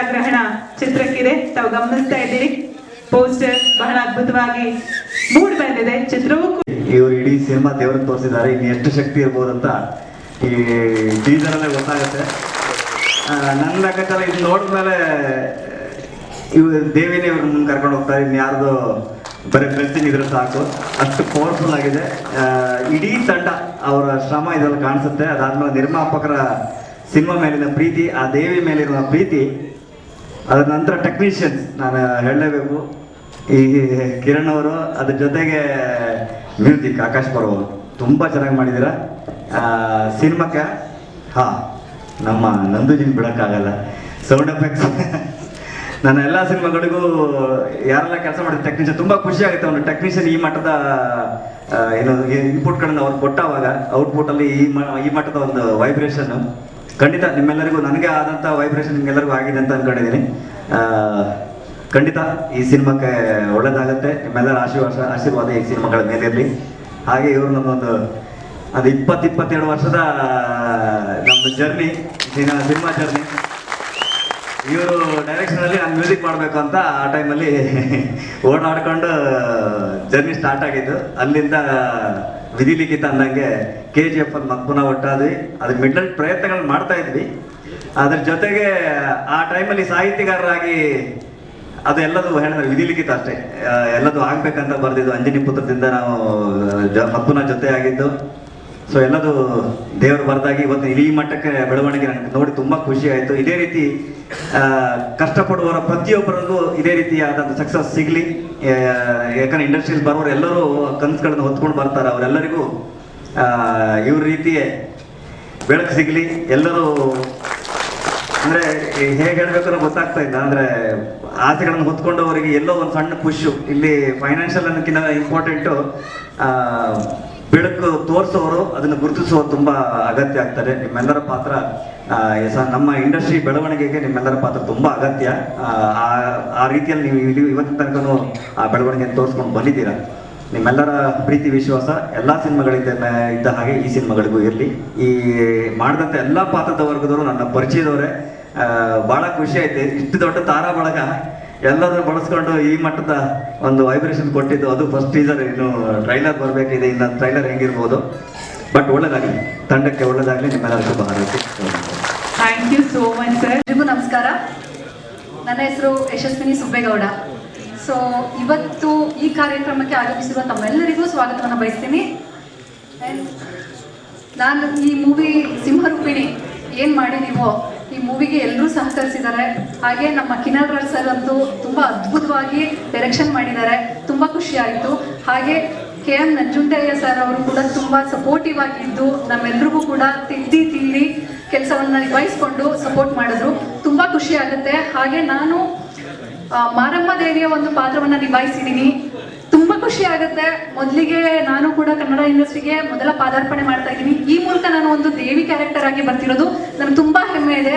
ಛಾಯಾಗ್ರಹಣ ಚಿತ್ರಕ್ಕಿದೆ. ತಾವು ಗಮನಿಸ್ತಾ ಇದ್ದೀರಿ, ಪೋಸ್ಟರ್ ಬಹಳ ಅದ್ಭುತವಾಗಿ ಮೂಡ್ ಬಂದಿದೆ. ಚಿತ್ರವೂ ಇವರು ಇಡೀ ಸಿನಿಮಾ ದೇವರನ್ನು ತೋರಿಸಿದ್ದಾರೆ. ಇನ್ನು ಎಷ್ಟು ಶಕ್ತಿ ಇರ್ಬೋದಂತ ಈ ಟೀಸರ್ ಅಲ್ಲೇ ಗೊತ್ತಾಗುತ್ತೆ. ನನ್ನ ಲೆಕ್ಕಾಚಾರ ಇದು ನೋಡಿದ್ಮೇಲೆ ಇವರು ದೇವಿನೇ ಇವ್ರ ಮುಂದೆ ಕರ್ಕೊಂಡು ಹೋಗ್ತಾರೆ. ಇನ್ನು ಯಾರ್ದು ಬರೀ ಡ್ರೆಸ್ಸಿಂಗ್ ಇದ್ರೆ ಸಾಕು, ಅಷ್ಟು ಪವರ್ಫುಲ್ ಆಗಿದೆ. ಇಡೀ ತಂಡ ಅವರ ಶ್ರಮ ಇದರಲ್ಲಿ ಕಾಣಿಸುತ್ತೆ. ಅದಾದ್ಮೇಲೆ ನಿರ್ಮಾಪಕರ ಸಿನಿಮಾ ಮೇಲಿನ ಪ್ರೀತಿ, ಆ ದೇವಿ ಮೇಲಿರುವ ಪ್ರೀತಿ, ಅದರ ನಂತರ ಟೆಕ್ನಿಷಿಯನ್ಸ್ ನಾನು ಹೇಳಲೇಬೇಕು. ಈ ಕಿರಣ್ ಅವರು, ಅದ್ರ ಜೊತೆಗೆ ಮ್ಯೂಸಿಕ್ ಆಕಾಶ್ ಪರ್ವ ತುಂಬ ಚೆನ್ನಾಗಿ ಮಾಡಿದ್ದೀರ. ಸಿನಿಮಾಕ್ಕೆ ನಮ್ಮ ನಂದುಜಿನ್ ಬಿಡೋಕ್ಕಾಗಲ್ಲ. ಸೌಂಡ್ ಎಫೆಕ್ಟ್ಸ್ ನನ್ನ ಎಲ್ಲ ಸಿನಿಮಾಗಳಿಗೂ ಯಾರೆಲ್ಲ ಕೆಲಸ ಮಾಡಿದ ಟೆಕ್ನಿಷಿಯನ್ ತುಂಬ ಖುಷಿ ಆಗುತ್ತೆ. ಒಂದು ಟೆಕ್ನಿಷಿಯನ್ ಈ ಮಟ್ಟದ ಏನು ಇನ್ಪುಟ್ಗಳನ್ನು ಅವ್ರು ಕೊಟ್ಟಾಗ ಔಟ್ಪುಟ್ಟಲ್ಲಿ ಈ ಮಟ್ಟದ ಒಂದು ವೈಬ್ರೇಷನ್ ಖಂಡಿತ ನಿಮ್ಮೆಲ್ಲರಿಗೂ, ನನಗೆ ಆದಂಥ ವೈಬ್ರೇಷನ್ ನಿಮ್ಗೆಲ್ಲರಿಗೂ ಆಗಿದೆ ಅಂತ ಅಂದ್ಕೊಂಡಿದ್ದೀನಿ. ಖಂಡಿತ ಈ ಸಿನಿಮಾಕ್ಕೆ ಒಳ್ಳೇದಾಗುತ್ತೆ. ನಿಮ್ಮೆಲ್ಲರ ಆಶೀರ್ವಾದ ಈ ಸಿನಿಮಾಗಳ ಮೇಲಿರಲಿ. ಹಾಗೆ ಇವರು ನಮ್ಮೊಂದು ಅದು 22 ವರ್ಷದ ನಮ್ಮದು ಜರ್ನಿ, ಸಿನಿಮಾ ಜರ್ನಿ. ಇವರು ಡೈರೆಕ್ಷನಲ್ಲಿ ನಾನು ಮ್ಯೂಸಿಕ್ ಮಾಡಬೇಕು ಅಂತ ಆ ಟೈಮಲ್ಲಿ ಓಡಾಡ್ಕೊಂಡು ಜರ್ನಿ ಸ್ಟಾರ್ಟ್ ಆಗಿದ್ದು. ಅಲ್ಲಿಂದ ವಿಧಿಲಿಖಿತ ಅಂದಂಗೆ KGF ಅಲ್ಲಿ ಮತ್ತೆ ಪುನಃ ಒಟ್ಟಾದ್ವಿ. ಅದಕ್ಕೆ ಮಿಡ್ಲ್ ಪ್ರಯತ್ನಗಳನ್ನ ಮಾಡ್ತಾ ಇದ್ವಿ. ಅದ್ರ ಜೊತೆಗೆ ಆ ಟೈಮಲ್ಲಿ ಸಾಹಿತ್ಯಗಾರರಾಗಿ ಅದು ಎಲ್ಲದು ಹೇಳಿದ್ರೆ ವಿಧಿಲಿಖಿತ ಅಷ್ಟೇ, ಎಲ್ಲದು ಆಗ್ಬೇಕಂತ ಬರ್ದಿದ್ದು. ಅಂಜನಿ ಪುತ್ರದಿಂದ ನಾವು ಪುನಃ ಜೊತೆ ಆಗಿದ್ದು. ಸೊ ಎಲ್ಲದು ದೇವರು ಬರ್ದಾಗಿ ಇವತ್ತು ಈ ಮಟ್ಟಕ್ಕೆ ಬೆಳವಣಿಗೆ ನನಗೆ ನೋಡಿ ತುಂಬ ಖುಷಿ ಆಯಿತು. ಇದೇ ರೀತಿ ಕಷ್ಟಪಡುವವರ ಪ್ರತಿಯೊಬ್ಬರಿಗೂ ಇದೇ ರೀತಿಯಾದಂಥ ಸಕ್ಸಸ್ ಸಿಗಲಿ. ಯಾಕಂದ್ರೆ ಇಂಡಸ್ಟ್ರಿಯಲ್ಲಿ ಬರೋರು ಎಲ್ಲರೂ ಕನಸುಗಳನ್ನು ಹೊತ್ಕೊಂಡು ಬರ್ತಾರೆ. ಅವರೆಲ್ಲರಿಗೂ ಇವ್ರ ರೀತಿಯೇ ಬೆಳಕು ಸಿಗಲಿ. ಎಲ್ಲರೂ ಅಂದರೆ ಹೇಗೆ ಹೇಳಬೇಕು ಅನ್ನೋ ಗೊತ್ತಾಗ್ತಾ ಇಲ್ಲ. ಅಂದರೆ ಆಸೆಗಳನ್ನು ಹೊತ್ಕೊಂಡವರಿಗೆ ಎಲ್ಲೋ ಒಂದು ಸಣ್ಣ ಖುಷು. ಇಲ್ಲಿ ಫೈನಾನ್ಷಿಯಲ್ ಅನ್ನೋಕ್ಕಿಂತ ಇಂಪಾರ್ಟೆಂಟು ಬೆಳಕು ತೋರಿಸೋರು, ಅದನ್ನು ಗುರುತಿಸೋರು ತುಂಬ ಅಗತ್ಯ ಆಗ್ತಾರೆ. ನಿಮ್ಮೆಲ್ಲರ ಪಾತ್ರ ನಮ್ಮ ಇಂಡಸ್ಟ್ರಿ ಬೆಳವಣಿಗೆಗೆ ನಿಮ್ಮೆಲ್ಲರ ಪಾತ್ರ ತುಂಬ ಅಗತ್ಯ. ಆ ರೀತಿಯಲ್ಲಿ ನೀವು ಇವತ್ತಿನ ತನಕ ಆ ಬೆಳವಣಿಗೆಯನ್ನು ತೋರಿಸ್ಕೊಂಡು ಬಂದಿದ್ದೀರಾ. ನಿಮ್ಮೆಲ್ಲರ ಪ್ರೀತಿ ವಿಶ್ವಾಸ ಎಲ್ಲ ಸಿನಿಮಾಗಳಿದ್ದ ಹಾಗೆ ಈ ಸಿನಿಮಾಗಳಿಗೂ ಇರಲಿ. ಈ ಮಾಡಿದಂಥ ಎಲ್ಲ ಪಾತ್ರದ ವರ್ಗದವರು ನನ್ನ ಪರಿಚಯದವರೇ. ಭಾಳ ಖುಷಿ ಆಯ್ತು. ಇಷ್ಟು ದೊಡ್ಡ ತಾರಾ ಬಳಗ ಎಲ್ಲರೂ ಬಳಸ್ಕೊಂಡು ಈ ಮಟ್ಟದ ಒಂದು ವೈಬ್ರೇಷನ್ ಕೊಟ್ಟಿದ್ದು. ಅದು ಫಸ್ಟ್ ಟೀಸರ್, ಇನ್ನು ಟ್ರೈಲರ್ ಬರಬೇಕಿದೆ. ಇನ್ನು ಟ್ರೈಲರ್ ಹೆಂಗಿರ್ಬೋದು, ಬಟ್ ಒಳ್ಳೇದಾಗಲಿ, ತಂಡಕ್ಕೆ ಒಳ್ಳೇದಾಗಲಿ. ನಿಮ್ಮೆಲ್ಲರ ಶುಭ ಹಾರೈಕೆ. Thank you so much sir. ಎಲ್ರಿಗೂ ನಮಸ್ಕಾರ. ನನ್ನ ಹೆಸರು ಯಶಸ್ವಿನಿ ಸುಬ್ಬೇಗೌಡ. ಸೊ ಇವತ್ತು ಈ ಕಾರ್ಯಕ್ರಮಕ್ಕೆ ಆಗಮಿಸಿರುವ ತಮ್ಮೆಲ್ಲರಿಗೂ ಸ್ವಾಗತವನ್ನು ಬಯಸ್ತೀನಿ. ನಾನು ಈ ಮೂವಿ ಸಿಂಹರೂಪಿಣಿ ಏನು ಮಾಡಿದೀವೋ ಈ ಮೂವಿಗೆ ಎಲ್ಲರೂ ಸಹಕರಿಸಿದ್ದಾರೆ. ಹಾಗೆ ನಮ್ಮ ಕಿರಣ್ ರಾಜ್ ಸರ್ ಅಂತೂ ತುಂಬ ಅದ್ಭುತವಾಗಿ ಡೈರೆಕ್ಷನ್ ಮಾಡಿದ್ದಾರೆ, ತುಂಬ ಖುಷಿ ಆಯಿತು. ಹಾಗೆ KM ನಂಜುಂಡಯ್ಯ ಸರ್ ಅವರು ಕೂಡ ತುಂಬ ಸಪೋರ್ಟಿವ್ ಆಗಿದ್ದು ನಮ್ಮೆಲ್ರಿಗೂ ಕೂಡ ತಿದ್ದಿ ತೀರಿ ಕೆಲಸವನ್ನು ನಿಭಾಯಿಸ್ಕೊಂಡು ಸಪೋರ್ಟ್ ಮಾಡಿದ್ರು. ತುಂಬ ಖುಷಿ ಆಗುತ್ತೆ. ಹಾಗೆ ನಾನು ಮಾರಮ್ಮ ದೇವಿಯ ಒಂದು ಪಾತ್ರವನ್ನು ನಿಭಾಯಿಸಿದ್ದೀನಿ. ತುಂಬ ಖುಷಿ ಆಗುತ್ತೆ. ಮೊದಲಿಗೆ ನಾನು ಕೂಡ ಕನ್ನಡ ಇಂಡಸ್ಟ್ರಿಗೆ ಮೊದಲ ಪಾದಾರ್ಪಣೆ ಮಾಡ್ತಾ ಇದ್ದೀನಿ. ಈ ಮೂಲಕ ನಾನು ಒಂದು ದೇವಿ ಕ್ಯಾರೆಕ್ಟರ್ ಆಗಿ ಬರ್ತಿರೋದು ನನಗೆ ತುಂಬ ಹೆಮ್ಮೆ ಇದೆ.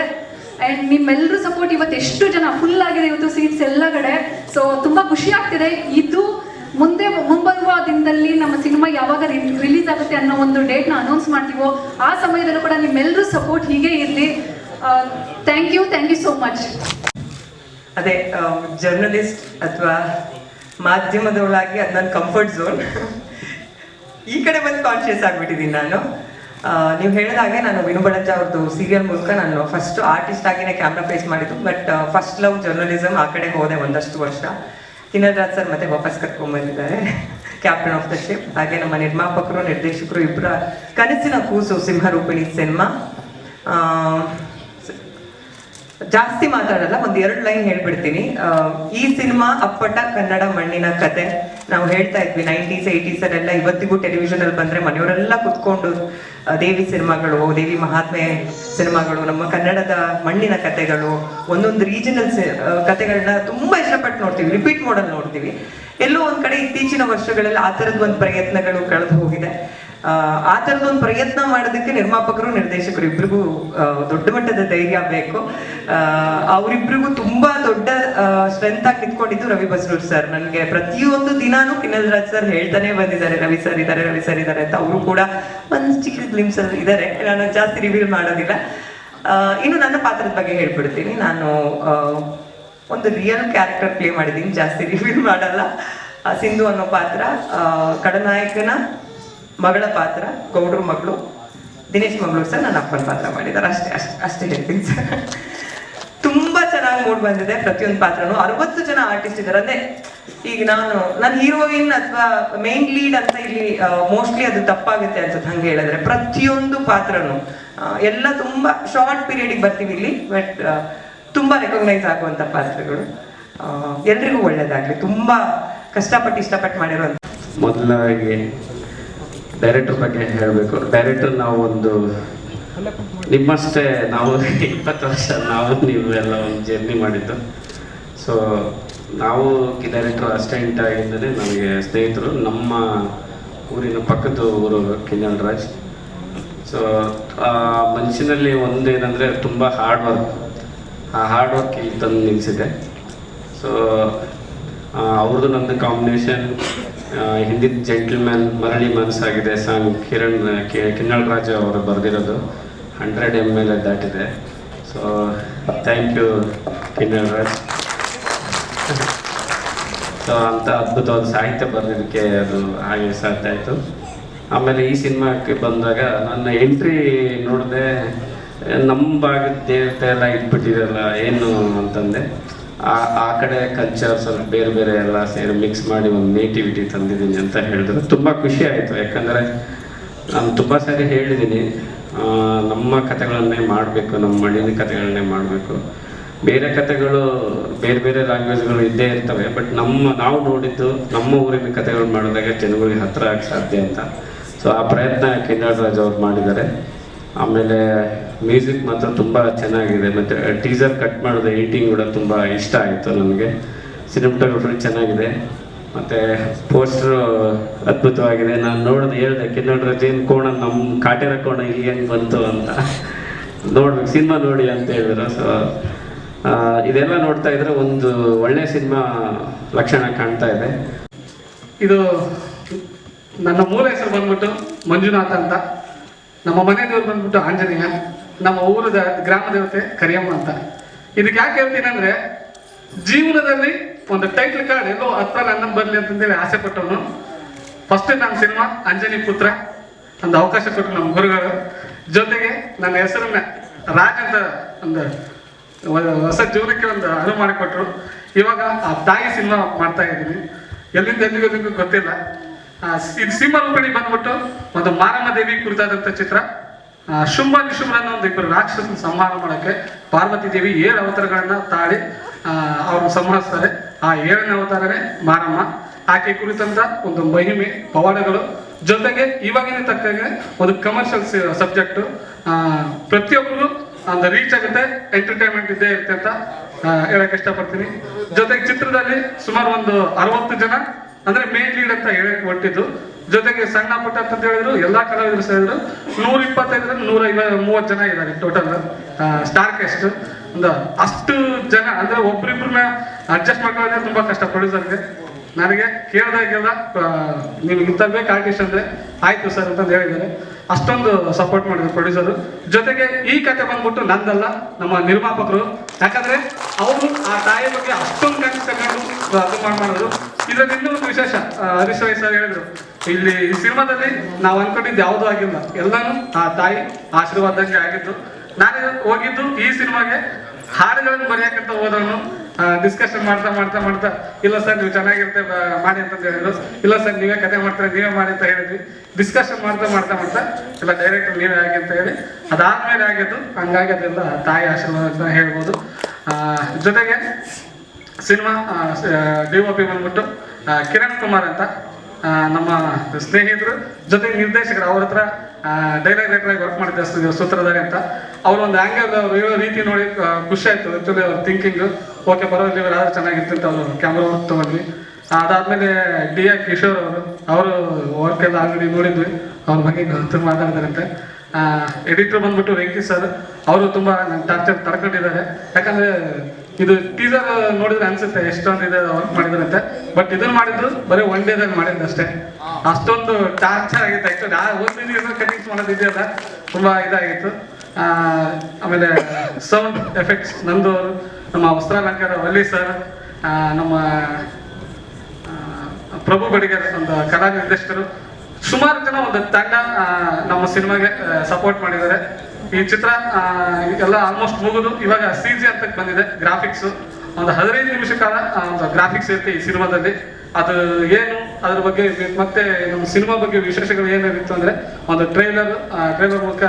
ಆ್ಯಂಡ್ ನಿಮ್ಮೆಲ್ಲರೂ ಸಪೋರ್ಟ್ ಇವತ್ತು ಎಷ್ಟು ಜನ ಫುಲ್ ಆಗಿದೆ ಇವತ್ತು ಸೀಟ್ಸ್ ಎಲ್ಲ ಕಡೆ. ಸೊ ತುಂಬ ಖುಷಿ ಆಗ್ತಿದೆ. ಇದು ಮುಂಬರುವ ದಿನದಲ್ಲಿ ನಮ್ಮ ಸಿನಿಮಾ ಯಾವಾಗ ರಿಲೀಸ್ ಆಗುತ್ತೆ ಅನ್ನೋ ಒಂದು ಡೇಟ್ನ ಅನೌನ್ಸ್ ಮಾಡ್ತೀವೋ ಆ ಸಮಯದಲ್ಲೂ ಕೂಡ ನಿಮ್ಮೆಲ್ಲರೂ ಸಪೋರ್ಟ್ ಹೀಗೆ ಇರಲಿ. Thank you so much. ಅದೇ ಜರ್ನಲಿಸ್ಟ್ ಅಥವಾ ಮಾಧ್ಯಮದೊಳಗೆ ಅದು ನನ್ನ ಕಂಫರ್ಟ್ ಝೋನ್. ಈ ಕಡೆ ಬಂದು ಕಾನ್ಶಿಯಸ್ ಆಗಿಬಿಟ್ಟಿದ್ದೀನಿ ನಾನು. ನೀವು ಹೇಳಿದ ಹಾಗೆ ನಾನು ವಿನು ಬಳಂಜ ಅವ್ರದ್ದು ಸೀರಿಯಲ್ ಮೂಲಕ ನಾನು ಫಸ್ಟ್ ಆರ್ಟಿಸ್ಟ್ ಆಗಿನೇ ಕ್ಯಾಮ್ರಾ ಫೇಸ್ ಮಾಡಿದ್ದು. ಬಟ್ ಫಸ್ಟ್ ಲವ್ ಜರ್ನಲಿಸಮ್, ಆ ಕಡೆ ಹೋದೆ ಒಂದಷ್ಟು ವರ್ಷ. ಕಿರಣ್ ರಾಜ್ ಸರ್ ಮತ್ತೆ ವಾಪಸ್ ಕರ್ಕೊಂಡ್ಬಂದಿದ್ದಾರೆ, ಕ್ಯಾಪ್ಟನ್ ಆಫ್ ದ ಶಿಪ್. ಹಾಗೆ ನಮ್ಮ ನಿರ್ಮಾಪಕರು ನಿರ್ದೇಶಕರು ಇಬ್ಬರ ಕನಸಿನ ಕೂಸು ಸಿಂಹರೂಪಿಣಿ ಸಿನಿಮಾ. ಜಾಸ್ತಿ ಮಾತಾಡಲ್ಲ, ಒಂದು 2 ಲೈನ್ ಹೇಳ್ಬಿಡ್ತೀನಿ. ಈ ಸಿನಿಮಾ ಅಪ್ಪಟ ಕನ್ನಡ ಮಣ್ಣಿನ ಕತೆ. ನಾವು ಹೇಳ್ತಾ ಇದ್ವಿ 90s 80s ಅಲ್ಲೆಲ್ಲ, ಇವತ್ತಿಗೂ ಟೆಲಿವಿಷನ್ ಅಲ್ಲಿ ಬಂದ್ರೆ ಮನೆಯವರೆಲ್ಲ ಕುತ್ಕೊಂಡು ದೇವಿ ಸಿನಿಮಾಗಳು, ದೇವಿ ಮಹಾತ್ಮೆ ಸಿನಿಮಾಗಳು, ನಮ್ಮ ಕನ್ನಡದ ಮಣ್ಣಿನ ಕತೆಗಳು, ಒಂದೊಂದು ರೀಜನಲ್ ಕತೆಗಳನ್ನ ತುಂಬಾ ಇಷ್ಟಪಟ್ಟು ನೋಡ್ತೀವಿ, ರಿಪೀಟ್ ಮಾಡಲ್ ನೋಡ್ತೀವಿ. ಎಲ್ಲೋ ಒಂದ್ ಕಡೆ ಇತ್ತೀಚಿನ ವರ್ಷಗಳಲ್ಲಿ ಆ ತರದ ಒಂದು ಪ್ರಯತ್ನಗಳು ಕಳೆದು ಹೋಗಿದೆ. ಆ ಥರದೊಂದು ಪ್ರಯತ್ನ ಮಾಡೋದಕ್ಕೆ ನಿರ್ಮಾಪಕರು ನಿರ್ದೇಶಕರು ಇಬ್ರಿಗೂ ದೊಡ್ಡ ಮಟ್ಟದ ಧೈರ್ಯ ಬೇಕು. ಅವರಿಬ್ರಿಗೂ ತುಂಬಾ ದೊಡ್ಡ ಸ್ಟ್ರೆಂತ್ ಆಗಿ ನಿಂತ್ಕೊಂಡಿದ್ದು ರವಿ ಬಸ್ರೂರ್ ಸರ್. ನನಗೆ ಪ್ರತಿಯೊಂದು ದಿನಾನು ಕಿರಣ್ ರಾಜ್ ಸರ್ ಹೇಳ್ತಾನೆ ಬಂದಿದ್ದಾರೆ, ರವಿ ಸರ್ ಇದ್ದಾರೆ ಅಂತ. ಅವರು ಕೂಡ ಒಂದು ಚಿಕ್ಕ ಗ್ಲಿಮ್ಸ್ ಅಲ್ಲಿ ಇದ್ದಾರೆ, ನಾನು ಜಾಸ್ತಿ ರಿವೀಲ್ ಮಾಡೋದಿಲ್ಲ. ಇನ್ನು ನನ್ನ ಪಾತ್ರದ ಬಗ್ಗೆ ಹೇಳ್ಬಿಡ್ತೀನಿ. ನಾನು ಒಂದು ರಿಯಲ್ ಕ್ಯಾರೆಕ್ಟರ್ ಪ್ಲೇ ಮಾಡಿದ್ದೀನಿ, ಜಾಸ್ತಿ ರಿವೀಲ್ ಮಾಡಲ್ಲ. ಸಿಂಧು ಅನ್ನೋ ಪಾತ್ರ, ಖಳನಾಯಕನ ಮಗಳ ಪಾತ್ರ, ಗೌಡ್ರ ಮಗಳು ದಿನೇಶ್ ಮಂಗಳೂರು ಸರ್ ನನ್ನ ಅಪ್ಪನ ಪಾತ್ರ ಮಾಡಿದ್ದಾರೆ. ಅಷ್ಟೇ ಹೇಳ್ತೀನಿ ಸರ್. ತುಂಬಾ ಚೆನ್ನಾಗಿ ಮೂಡ್ ಬಂದಿದೆ ಪ್ರತಿಯೊಂದು ಪಾತ್ರನು. 60 ಜನ ಆರ್ಟಿಸ್ಟ್ ಇದ್ದಾರೆ. ಅಂದ್ರೆ ಈಗ ನಾನು ಹೀರೋಯಿನ್ ಅಥವಾ ಮೇನ್ ಲೀಡ್ ಅಂತ ಇಲ್ಲಿ ಮೋಸ್ಟ್ಲಿ ಅದು ತಪ್ಪಾಗುತ್ತೆ ಅನ್ಸುತ್ತೆ ಹಂಗೆ ಹೇಳಿದ್ರೆ. ಪ್ರತಿಯೊಂದು ಪಾತ್ರನು ಎಲ್ಲ ತುಂಬಾ ಶಾರ್ಟ್ ಪೀರಿಯಡಿಗೆ ಬರ್ತೀವಿ ಇಲ್ಲಿ, ಬಟ್ ತುಂಬಾ ರೆಕಗ್ನೈಸ್ ಆಗುವಂತ ಪಾತ್ರಗಳು. ಎಲ್ರಿಗೂ ಒಳ್ಳೇದಾಗ್ಲಿ. ತುಂಬಾ ಕಷ್ಟಪಟ್ಟು ಇಷ್ಟಪಟ್ಟು ಮಾಡಿರುವಂತ. ಮೊದಲಾಗಿ ಡೈರೆಕ್ಟರ್ ಬಗ್ಗೆ ಹೇಳಬೇಕು. ಡೈರೆಕ್ಟರ್ ನಾವು ಒಂದು ನಿಮ್ಮಷ್ಟೇ ನಾವು 20 ವರ್ಷ ನೀವು ಎಲ್ಲ ಒಂದು ಜರ್ನಿ ಮಾಡಿದ್ದು. ಸೊ ನಾವು ಡೈರೆಕ್ಟರ್ ಅಸಿಸ್ಟೆಂಟ್ ಆಗಿದ್ದರೆ ನನಗೆ ಸ್ನೇಹಿತರು. ನಮ್ಮ ಊರಿನ ಪಕ್ಕದ ಊರು ಕಿನ್ನಲ್ ರಾಜ್. ಸೊ ಆ ಮನುಷ್ಯನಲ್ಲಿ ಒಂದೇನೆಂದರೆ ತುಂಬ ಹಾರ್ಡ್ ವರ್ಕ್. ಆ ಹಾರ್ಡ್ ವರ್ಕ್ ಇಲ್ಲಿ ತಂದು ನಿಲ್ಲಿಸಿದೆ. ಸೊ ಅವ್ರದ್ದು ನಮ್ಮದು ಕಾಂಬಿನೇಷನ್ ಹಿಂದಿ ಜೆಂಟಲ್ಮ್ಯಾನ್ ಮರಳಿ ಮನಸ್ಸಾಗಿದೆ ಸಾಂಗ್ ಕಿನ್ನಲ್ ರಾಜ್ ಅವರು ಬರೆದಿರೋದು 100 ml ದಾಟಿದೆ. So thank you Kinnal Raj. So ಅಂಥ ಅದ್ಭುತವಾದ ಸಾಹಿತ್ಯ ಬರೆದಿದ್ದಕ್ಕೆ ಅದು ಹಾಗೆ ಸಾಧ್ಯ ಆಯಿತು. ಆಮೇಲೆ ಈ ಸಿನಿಮಾಕ್ಕೆ ಬಂದಾಗ ನನ್ನ ಎಂಟ್ರಿ ನೋಡಿದೆ, ನಮ್ಮ ಭಾಗದ ದೇವತೆ ಎಲ್ಲ ಇಟ್ಬಿಟ್ಟಿರಲ್ಲ ಏನು ಅಂತಂದೆ. ಆ ಕಡೆ ಕಲ್ಚರ್ ಸ್ವಲ್ಪ ಬೇರೆ ಬೇರೆ ಎಲ್ಲ ಸೇರಿ ಮಿಕ್ಸ್ ಮಾಡಿ ಒಂದು ನೇಟಿವಿಟಿ ತಂದಿದ್ದೀನಿ ಅಂತ ಹೇಳಿದ್ರು. ತುಂಬ ಖುಷಿ ಆಯಿತು. ಯಾಕಂದರೆ ನಾನು ತುಂಬ ಸಾರಿ ಹೇಳಿದ್ದೀನಿ, ನಮ್ಮ ಕಥೆಗಳನ್ನೇ ಮಾಡಬೇಕು, ನಮ್ಮ ಮಣ್ಣಿನ ಕಥೆಗಳನ್ನೇ ಮಾಡಬೇಕು. ಬೇರೆ ಕಥೆಗಳು ಬೇರೆ ಬೇರೆ ಲ್ಯಾಂಗ್ವೇಜ್ಗಳು ಇದ್ದೇ ಇರ್ತವೆ, ಬಟ್ ನಾವು ನೋಡಿದ್ದು ನಮ್ಮ ಊರಿನ ಕಥೆಗಳು ಮಾಡಿದಾಗ ಜನಗಳಿಗೆ ಹತ್ತಿರ ಆಗಕ್ಕೆ ಸಾಧ್ಯ ಅಂತ. ಸೊ ಆ ಪ್ರಯತ್ನ ಕಿನ್ನಲ್ ರಾಜ್ ಅವ್ರು ಮಾಡಿದ್ದಾರೆ. ಆಮೇಲೆ ಮ್ಯೂಸಿಕ್ ಮಾತ್ರ ತುಂಬ ಚೆನ್ನಾಗಿದೆ. ಮತ್ತು ಟೀಸರ್ ಕಟ್ ಮಾಡಿದ ಎಡಿಟಿಂಗ್ ಕೂಡ ತುಂಬ ಇಷ್ಟ ಆಯಿತು ನನಗೆ. ಸಿನಿಮಾಟೋಗ್ರಫಿ ಚೆನ್ನಾಗಿದೆ, ಮತ್ತು ಪೋಸ್ಟ್ರು ಅದ್ಭುತವಾಗಿದೆ. ನಾನು ಹೇಳಿದೆ ಕಿನ್ನಲ್ ರಾಜ್ ಏನು ಕೋಣ ನಮ್ಮ ಕಾಟೇರ ಕೋಣ ಇಲ್ಲಿ ಹೆಂಗೆ ಬಂತು ಅಂತ. ನೋಡ್ಬೇಕು, ಸಿನಿಮಾ ನೋಡಿ ಅಂತ ಹೇಳಿದ್ರು. ಸೊ ಇದೆಲ್ಲ ನೋಡ್ತಾ ಇದ್ರೆ ಒಂದು ಒಳ್ಳೆ ಸಿನಿಮಾ ಲಕ್ಷಣ ಕಾಣ್ತಾ ಇದೆ. ಇದು ನನ್ನ ಮೂಲ ಹೆಸರು ಬಂದ್ಬಿಟ್ಟು ಮಂಜುನಾಥ್ ಅಂತ. ನಮ್ಮ ಮನೆ ದೇವರು ಬಂದ್ಬಿಟ್ಟು ಆಂಜನೇಯ. ನಮ್ಮ ಊರದ ಗ್ರಾಮ ದೇವತೆ ಕರಿಯಮ್ಮ ಅಂತ. ಇದಕ್ಕೆ ಯಾಕೆ ಹೇಳ್ತೀನಿ ಅಂದರೆ, ಜೀವನದಲ್ಲಿ ಒಂದು ಟೈಟ್ಲ್ ಕಾರ್ಡ್ ಎಲ್ಲೋ ಹತ್ರ ನನ್ನ ಬರಲಿ ಅಂತಂದೇಳಿ ಆಸೆ ಪಟ್ಟವನು. ಫಸ್ಟ್ ನನ್ನ ಸಿನಿಮಾ ಅಂಜನಿ ಪುತ್ರ ಒಂದು ಅವಕಾಶ ಕೊಟ್ಟರು ನಮ್ಮ ಗುರುಗಳು. ಜೊತೆಗೆ ನನ್ನ ಹೆಸರನ್ನ ರಾಜ್ ಅಂತ ಒಂದು ಹೊಸ ಜೀವನಕ್ಕೆ ಒಂದು ಅನುವು ಮಾಡಿಕೊಟ್ರು. ಇವಾಗ ಆ ತಾಯಿ ಸಿನಿಮಾ ಮಾಡ್ತಾ ಇದ್ದೀನಿ. ಎಲ್ಲಿಂದ ಎಲ್ಲಿಗೂ ಗೊತ್ತಿಲ್ಲ. ಇದು ಸಿಂಹರೂಪಿಣಿ ಬಂದ್ಬಿಟ್ಟು ಒಂದು ಮಾರಮ್ಮ ದೇವಿ ಕುರಿತಾದಂಥ ಚಿತ್ರ. ಶುಂಭ ನಿಶುಂಭರನ್ನ ಒಂದು ಇಬ್ಬರು ರಾಕ್ಷಸನ ಸಂಹಾರ ಮಾಡೋಕ್ಕೆ ಪಾರ್ವತಿ ದೇವಿ 7 ಅವತಾರಗಳನ್ನ ತಾಳಿ ಅವ್ರನ್ನ ಸಂಹರಿಸ್ತಾರೆ. ಆ 7ನೇ ಅವತಾರನೇ ಮಾರಮ್ಮ. ಆಕೆ ಕುರಿತಂತ ಒಂದು ಮಹಿಮೆ ಪವಾಡಗಳು, ಜೊತೆಗೆ ಇವಾಗಿನ ತಕ್ಕಂಗೆ ಒಂದು ಕಮರ್ಷಿಯಲ್ ಸಬ್ಜೆಕ್ಟು. ಪ್ರತಿಯೊಬ್ಬರು ಒಂದು ರೀಚ್ ಆಗುತ್ತೆ, ಎಂಟರ್ಟೈನ್ಮೆಂಟ್ ಇದ್ದೇ ಇರುತ್ತೆ ಅಂತ ಹೇಳಕ್ ಇಷ್ಟಪಡ್ತೀನಿ. ಜೊತೆಗೆ ಚಿತ್ರದಲ್ಲಿ ಸುಮಾರು ಒಂದು 60 ಜನ ಅಂದ್ರೆ ಮೇನ್ ಲೀಡ್ ಅಂತ ಹೇಳಕ್ ಹೊಟ್ಟಿದ್ದು. ಜೊತೆಗೆ ಸಣ್ಣ ಪುಟ್ಟ ಅಂತ ಹೇಳಿದ್ರು, ಎಲ್ಲಾ ಕಲಾವಿದರು ಸೇರಿದ್ರು 125 130 ಜನ ಇದ್ದಾರೆ ಟೋಟಲ್ ಸ್ಟಾರ್ ಕಾಸ್ಟ್. ಒಂದು ಅಷ್ಟು ಜನ ಅಂದ್ರೆ ಒಬ್ರಿಬ್ರನ್ನ ಅಡ್ಜಸ್ಟ್ ಮಾಡ್ಕೊಳ್ಳೋದೇ ತುಂಬಾ ಕಷ್ಟ ಪ್ರೊಡ್ಯೂಸರ್ಗೆ. ನನಗೆ ಕೇಳಿದಾಗೆಲ್ಲ ನಿಮ್ಗೆ ಇಂಥ ಬೇಕು ಆರ್ಟಿಸ್ಟ್ ಅಂದ್ರೆ ಆಯ್ತು ಸರ್ ಅಂತಂದು ಹೇಳಿದ್ದಾರೆ. ಅಷ್ಟೊಂದು ಸಪೋರ್ಟ್ ಮಾಡಿದ್ರು ಪ್ರೊಡ್ಯೂಸರು. ಜೊತೆಗೆ ಈ ಕತೆ ಬಂದ್ಬಿಟ್ಟು ನಂದಲ್ಲ, ನಮ್ಮ ನಿರ್ಮಾಪಕರು. ಯಾಕಂದ್ರೆ ಅವರು ಆ ತಾಯಿ ಬಗ್ಗೆ ಅಷ್ಟೊಂದು ಕನಸು ತಗೊಂಡು ಅದು ಮಾಡಿದ್ರು. ಇದರಲ್ಲಿ ಇನ್ನೂ ಒಂದು ವಿಶೇಷ, ಹರೀಶ್ ರೈ ಸರ್ ಹೇಳಿದ್ರು, ಇಲ್ಲಿ ಈ ಸಿನಿಮಾದಲ್ಲಿ ನಾವು ಅನ್ಕೊಂಡಿದ್ದು ಯಾವುದೂ ಆಗಿಲ್ಲ, ಎಲ್ಲಾನು ಆ ತಾಯಿ ಆಶೀರ್ವಾದಂಗೆ ಆಗಿದ್ದು. ನಾನು ಹೋಗಿದ್ದು ಈ ಸಿನಿಮಾಗೆ ಹಾಡುಗಳನ್ನು ಬರೆಯಕ್ಕಂತ ಹೋದವನು. ಡಿಸ್ಕಷನ್ ಮಾಡ್ತಾ ಇಲ್ಲ ಸರ್ ನೀವು ಚೆನ್ನಾಗಿರುತ್ತೆ ಮಾಡಿ ಅಂತ ಹೇಳಿದ್ರು. ಇಲ್ಲ ಸರ್ ನೀವೇ ಕತೆ ಮಾಡ್ತಾರೆ, ನೀವೇ ಮಾಡಿ ಅಂತ ಹೇಳಿದ್ವಿ. ಡಿಸ್ಕಷನ್ ಮಾಡ್ತಾ ಇಲ್ಲ ಡೈರೆಕ್ಟರ್ ನೀವೇ ಆಗಿ ಅಂತ ಹೇಳಿ ಅದಾದ್ಮೇಲೆ ಆಗಿದ್ದು. ಹಂಗಾಗಿ ಅದೆಲ್ಲ ತಾಯಿ ಆಶೀರ್ವಾದ ಅಂತ ಹೇಳ್ಬೋದು. ಜೊತೆಗೆ ಸಿನಿಮಾ DOP ಬಂದ್ಬಿಟ್ಟು ಕಿರಣ್ ಕುಮಾರ್ ಅಂತ ನಮ್ಮ ಸ್ನೇಹಿತರು, ಜೊತೆಗೆ ನಿರ್ದೇಶಕರು. ಅವ್ರ ಹತ್ರ ಡೈಲಾಗ್ ರೈಟರ್ ಆಗಿ ವರ್ಕ್ ಮಾಡಿದ್ದೆ ಸೂತ್ರಧಾರಿ ಅಂತ. ಅವ್ರ ಒಂದು ಆಂಗಲ್ ಅವ್ರು ಹೇಳೋ ರೀತಿ ನೋಡಿ ಖುಷಿ ಆಯ್ತು. ಆಕ್ಚುಲಿ ಅವ್ರ ಥಿಂಕಿಂಗ್ ಓಕೆ ಪರವಾಗಿಲ್ಲ ಇವರಾದ್ರೆ ಚೆನ್ನಾಗಿತ್ತು ಅಂತ ಅವರು ಕ್ಯಾಮ್ರಾ ವರ್ಕ್ ತಗೊಂಡ್ವಿ. ಅದಾದ್ಮೇಲೆ DA ಕಿಶೋರ್ ಅವರು ವರ್ಕ್ ಎಲ್ಲ ಆಲ್ರೆಡಿ ನೋಡಿದ್ವಿ, ಅವ್ರ ಬಗ್ಗೆ ತುಂಬ ಮಾತಾಡ್ತಾರಂತೆ. ಎಡಿಟರ್ ಬಂದ್ಬಿಟ್ಟು ವೆಂಕಿ ಸರ್, ಅವರು ತುಂಬಾ ನನ್ನ ಟಾರ್ಚರ್ ತಡ್ಕೊಂಡಿದ್ದಾರೆ. ಯಾಕಂದ್ರೆ ಇದು ಟೀಸರ್ ನೋಡಿದ್ರೆ ಅನ್ಸುತ್ತೆ ಎಷ್ಟೊಂದಿದೆ ವರ್ಕ್ ಮಾಡಿದ್ರಂತೆ, ಬಟ್ ಇದನ್ನ ಮಾಡಿದ್ರು ಬರೀ 1 ಡೇದಾಗ ಮಾಡಿದ್ರು ಅಷ್ಟೇ. ಅಷ್ಟೊಂದು ಟಾರ್ಚರ್ ಆಗಿತ್ತು. ಆಕ್ಚುಲಿ ಒಂದು ಕಟಿಂಗ್ಸ್ ಮಾಡೋದಿದೆಯಲ್ಲ ತುಂಬಾ ಇದಾಗಿತ್ತು. ಆಮೇಲೆ ಸೌಂಡ್ ಎಫೆಕ್ಟ್ಸ್ ನಂದು, ನಮ್ಮ ವಸ್ತ್ರಾಲಂಕಾರ ವಲ್ಲಿ ಸರ್, ನಮ್ಮ ಪ್ರಭು ಬಡಿಗರ್ ಒಂದು ಕಲಾ ನಿರ್ದೇಶಕರು, ಸುಮಾರು ಜನ ಒಂದು ತಂಡ ನಮ್ಮ ಸಿನಿಮಾಗೆ ಸಪೋರ್ಟ್ ಮಾಡಿದ್ದಾರೆ. ಈ ಚಿತ್ರ ಎಲ್ಲ ಆಲ್ಮೋಸ್ಟ್ ಮುಗಿದು ಇವಾಗ CG ಅಂತ ಬಂದಿದೆ. ಗ್ರಾಫಿಕ್ಸ್ ಒಂದು 15 ನಿಮಿಷ ಕಾಲ ಒಂದು ಗ್ರಾಫಿಕ್ಸ್ ಇರುತ್ತೆ ಈ ಸಿನಿಮಾದಲ್ಲಿ. ಅದು ಏನು ಅದ್ರ ಬಗ್ಗೆ ಮತ್ತೆ ನಮ್ಮ ಸಿನಿಮಾ ಬಗ್ಗೆ ವಿಶೇಷಗಳು ಏನಿತ್ತು ಅಂದ್ರೆ ಒಂದು ಟ್ರೈಲರ್ ಮೂಲಕ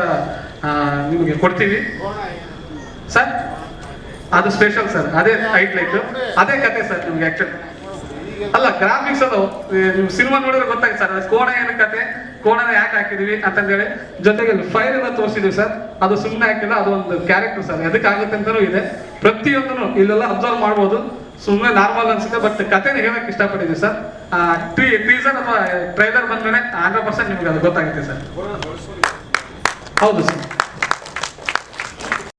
ನಿಮಗೆ ಕೊಡ್ತೀವಿ ಸರ್. ಅದು ಸ್ಪೆಷಲ್ ಸರ್, ಅದೇ ಹೈಲೈಟ್, ಅದೇ ಕತೆ ಸರ್ ನಿಮ್ಗೆ ಆಕ್ಚುಲಿ. ಅಲ್ಲ ಗ್ರಾಫಿಕ್ಸ್ ಅದು ನೀವು ಸಿನಿಮಾ ನೋಡಿದ್ರೆ ಗೊತ್ತಾಗುತ್ತೆ ಸರ್, ಅದು ಕೋಣ ಏನು ಕತೆ, ಕೋಣನ ಯಾಕೆ ಹಾಕಿದೀವಿ ಅಂತಂದೇಳಿ. ಜೊತೆಗೆ ಫೈರ್ ಎಲ್ಲ ತೋರಿಸಿದೀವಿ ಸರ್, ಅದು ಸುಮ್ಮನೆ ಹಾಕಿಲ್ಲ, ಅದು ಒಂದು ಕ್ಯಾರೆಕ್ಟರ್ ಸರ್, ಎದಕ್ಕಾಗುತ್ತೆ ಅಂತಲೂ ಇದೆ. ಪ್ರತಿಯೊಂದನ್ನು ಇಲ್ಲೆಲ್ಲ ಅಬ್ಸರ್ವ್ ಮಾಡ್ಬೋದು. ಸುಮ್ಮನೆ ನಾರ್ಮಲ್ ಅನ್ಸುತ್ತೆ, ಬಟ್ ಕತೆನ ಹೇಳಕ್ ಇಷ್ಟಪಟ್ಟಿದ್ದೀವಿ ಸರ್. ಟೀಸರ್ ಅಥವಾ ಟ್ರೈಲರ್ ಬಂದ್ಮೇಲೆ 100% ನಿಮ್ಗೆ ಅದು ಗೊತ್ತಾಗುತ್ತೆ ಸರ್. ಹೌದು ಸರ್.